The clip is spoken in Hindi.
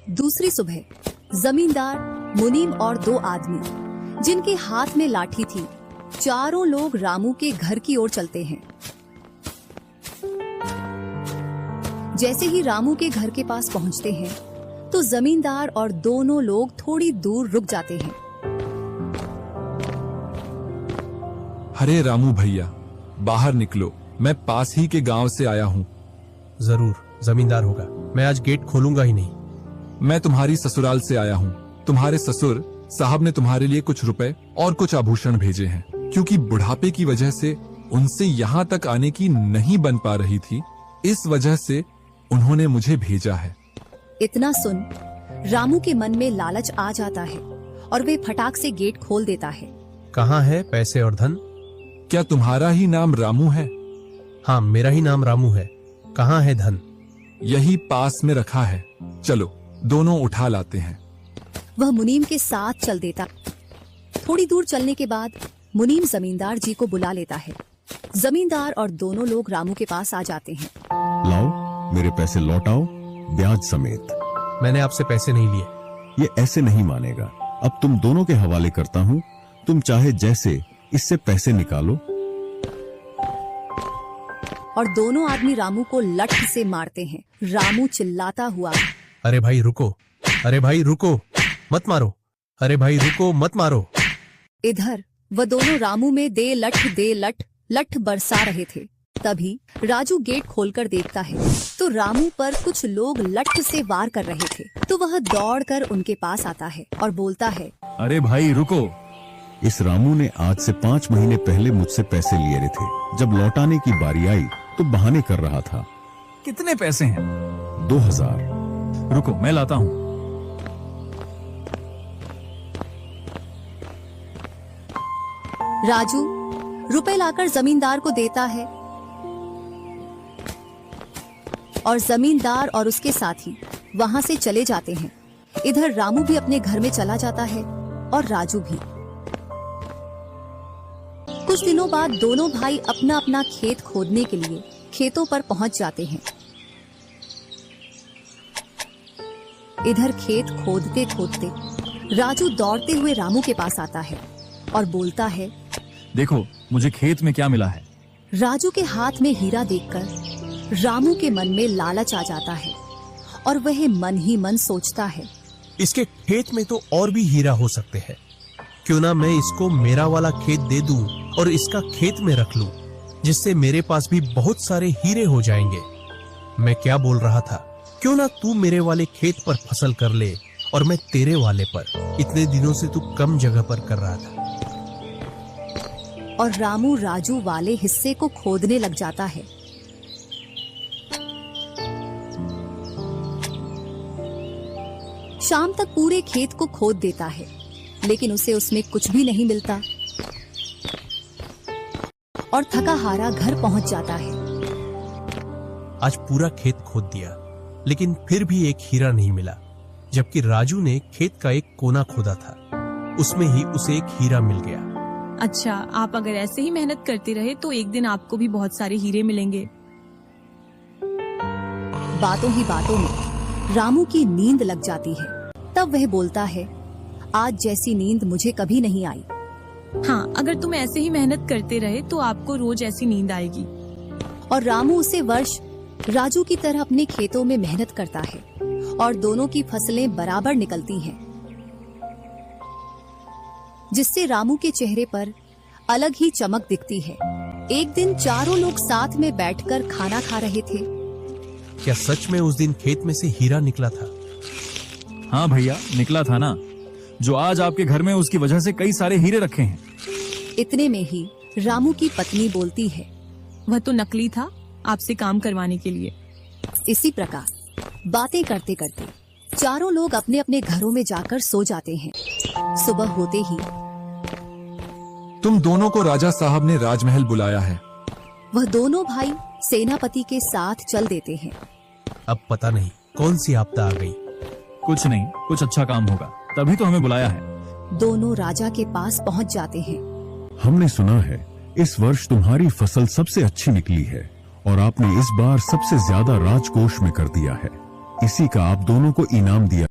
दूसरी सुबह जमींदार, मुनीम और दो आदमी जिनके हाथ में लाठी थी, चारों लोग रामू के घर की ओर चलते हैं। जैसे ही रामू के घर के पास पहुंचते हैं तो जमींदार और दोनों लोग थोड़ी दूर रुक जाते हैं। अरे रामू भैया, बाहर निकलो, मैं पास ही के गांव से आया हूँ। जरूर, जमींदार होगा। मैं आज गेट खोलूंगा ही नहीं। मैं तुम्हारी ससुराल से आया हूँ। तुम्हारे ससुर साहब ने तुम्हारे लिए कुछ रुपए और कुछ आभूषण भेजे हैं, क्योंकि बुढ़ापे की वजह से उनसे यहाँ तक आने की नहीं बन पा रही थी, इस वजह से उन्होंने मुझे भेजा है। इतना सुन रामू के मन में लालच आ जाता है और वे फटाक से गेट खोल देता है। कहाँ है पैसे और धन? क्या तुम्हारा ही नाम रामू है? हाँ, मेरा ही नाम रामू है। कहाँ है धन? यही पास में रखा है, चलो दोनों उठा लाते हैं। वह मुनीम के साथ चल देता। थोड़ी दूर चलने के बाद मुनीम जमींदार जी को बुला लेता है। जमींदार और दोनों लोग रामू के पास आ जाते हैं। लाओ, मेरे पैसे लौटाओ, ब्याज समेत। मैंने आपसे पैसे नहीं लिए। ये ऐसे नहीं मानेगा। अब तुम दोनों के हवाले करता हूँ, तुम चाहे जैसे इससे पैसे निकालो। और दोनों आदमी रामू को लठ से मारते हैं। रामू चिल्लाता हुआ, अरे भाई रुको, अरे भाई रुको, मत मारो, अरे भाई रुको, मत मारो। इधर वह दोनों रामू में दे लठ बरसा रहे थे। तभी राजू गेट खोलकर देखता है तो रामू पर कुछ लोग लठ से वार कर रहे थे। तो वह दौड़कर उनके पास आता है और बोलता है, अरे भाई रुको। इस रामू ने आज से 5 महीने पहले मुझसे पैसे लिए रहे थे। जब लौटाने की बारी आई तो बहाने कर रहा था। कितने पैसे हैं? 2000। रुको, मैं लाता हूँ। राजू रुपए लाकर जमींदार को देता है और जमींदार और उसके साथी वहां से चले जाते हैं। इधर रामू भी अपने घर में चला जाता है और राजू भी। कुछ दिनों बाद दोनों भाई अपना अपना खेत खोदने के लिए खेतों पर पहुंच जाते हैं। इधर खेत खोदते खोदते राजू दौड़ते हुए रामू के पास आता है और बोलता है, देखो मुझे खेत में क्या मिला है। राजू के हाथ में हीरा देखकर रामू के मन में लालच आ जाता है और वह मन ही मन सोचता है, इसके खेत में तो और भी हीरा हो सकते हैं। क्यों ना मैं इसको मेरा वाला खेत दे दूं और इसका खेत में रख लूं, जिससे मेरे पास भी बहुत सारे हीरे हो जाएंगे। मैं क्या बोल रहा था, क्यों ना तू मेरे वाले खेत पर फसल कर ले और मैं तेरे वाले पर। इतने दिनों से तू कम जगह पर कर रहा था। और रामू राजू वाले हिस्से को खोदने लग जाता है। शाम तक पूरे खेत को खोद देता है, लेकिन उसे उसमें कुछ भी नहीं मिलता और थका हारा घर पहुंच जाता है। आज पूरा खेत खोद दिया, लेकिन फिर भी एक हीरा नहीं मिला। जबकि राजू ने खेत का एक कोना खोदा था, उसमें ही उसे एक हीरा मिल गया। अच्छा, आप अगर ऐसे ही मेहनत करते रहे तो एक दिन आपको भी बहुत सारे हीरे मिलेंगे। बातों ही बातों में रामू की नींद लग जाती है। तब वह बोलता है, आज जैसी नींद मुझे कभी नहीं आई। हाँ, अगर तुम ऐसे ही मेहनत करते रहे तो आपको रोज ऐसी नींद आएगी। और रामू उसे वर्ष राजू की तरह अपने खेतों में मेहनत करता है और दोनों की फसलें बराबर निकलती हैं, जिससे रामू के चेहरे पर अलग ही चमक दिखती है। एक दिन चारों लोग साथ में बैठकर खाना खा रहे थे। क्या सच में उस दिन खेत में से हीरा निकला था? हाँ भैया, निकला था ना। जो आज आपके घर में, उसकी वजह से कई सारे हीरे रखे हैं। इतने में ही रामू की पत्नी बोलती है, वह तो नकली था, आपसे काम करवाने के लिए। इसी प्रकार बातें करते करते चारों लोग अपने अपने घरों में जाकर सो जाते हैं। सुबह होते ही तुम दोनों को राजा साहब ने राजमहल बुलाया है। वह दोनों भाई सेनापति के साथ चल देते हैं। अब पता नहीं कौन सी आपदा आ गई। कुछ नहीं, कुछ अच्छा काम होगा, तभी तो हमें बुलाया है। दोनों राजा के पास पहुंच जाते हैं। हमने सुना है इस वर्ष तुम्हारी फसल सबसे अच्छी निकली है और आपने इस बार सबसे ज्यादा राजकोष में कर दिया है। इसी का आप दोनों को इनाम दिया